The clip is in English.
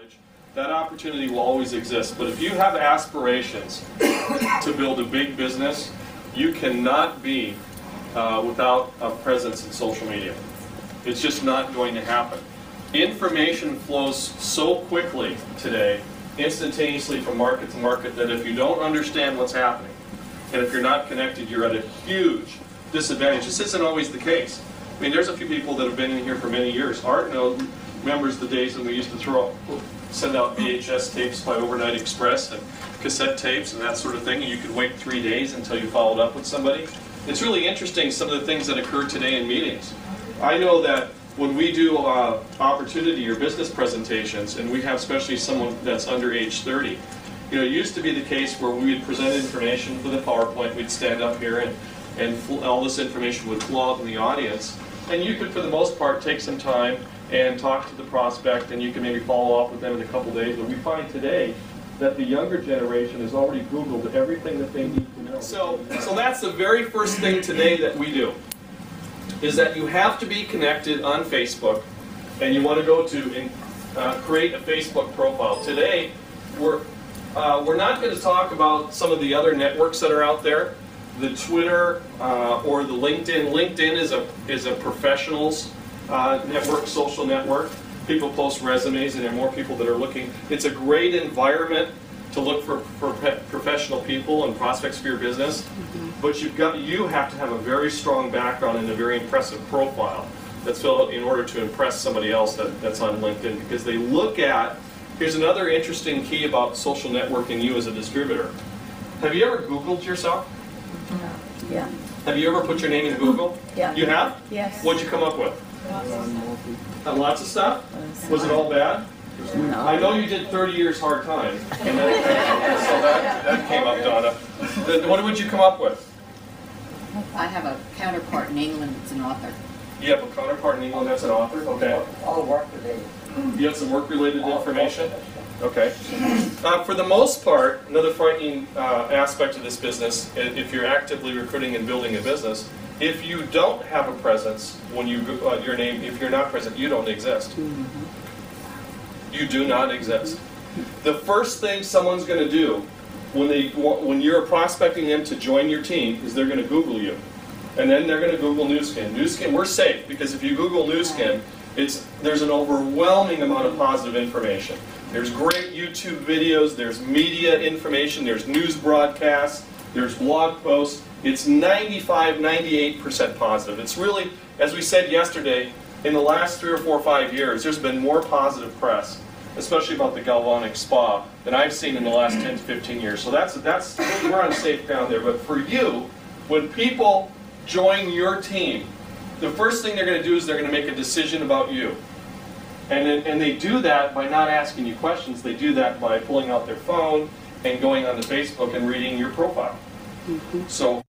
knowledge, that opportunity will always exist. But if you have aspirations to build a big business, you cannot be without a presence in social media. It's just not going to happen. Information flows so quickly today, instantaneously from market to market, that if you don't understand what's happening, and if you're not connected, you're at a huge disadvantage. This isn't always the case. I mean, there's a few people that have been in here for many years. Art remembers the days when we used to send out VHS tapes by overnight express and cassette tapes and that sort of thing, and you could wait 3 days until you followed up with somebody. It's really interesting, some of the things that occur today in meetings. I know that when we do opportunity or business presentations, and we have especially someone that's under age 30, you know, it used to be the case where we would present information with a PowerPoint, we'd stand up here and all this information would flow out in the audience, and you could, for the most part, take some time and talk to the prospect, and you can maybe follow up with them in a couple days. But we find today that the younger generation has already Googled everything that they need to know. So that's the very first thing today that we do, is that you have to be connected on Facebook, and you want to go to and create a Facebook profile. Today, we're not going to talk about some of the other networks that are out there, the Twitter or the LinkedIn. LinkedIn is a professionals network, social network. People post resumes, and there are more people that are looking. It's a great environment to look for professional people and prospects for your business. But you have to have a very strong background and a very impressive profile that's filled out in order to impress somebody else that's on LinkedIn, because they look at. Here's another interesting key about social networking you as a distributor. Have you ever Googled yourself? Yeah. Have you ever put your name in Google? Yeah. You have? Yes. What'd you come up with? Lots of stuff? Was it all bad? No. I know you did 30 years hard time. And so that came up, Donna. What would you come up with? I have a counterpart in England that's an author. You have a counterpart in England that's an author? Okay. All work related. You have some work-related information? Okay. For the most part, another frightening aspect of this business, if you're actively recruiting and building a business, if you don't have a presence when you your name, if you're not present, you don't exist. You do not exist. The first thing someone's going to do when you're prospecting them to join your team is they're going to Google you, and then they're going to Google nuskin. Nuskin, we're safe, because if you Google nuskin, there's an overwhelming amount of positive information. There's great YouTube videos, there's media information, there's news broadcasts, there's blog posts. It's 95, 98% positive. It's really, as we said yesterday, in the last 3 or 4 or 5 years, there's been more positive press, especially about the Galvanic Spa, than I've seen in the last 10 to 15 years. So we're on safe ground there. But for you, when people join your team, the first thing they're going to do is they're going to make a decision about you. And they do that by not asking you questions. They do that by pulling out their phone and going onto Facebook and reading your profile. So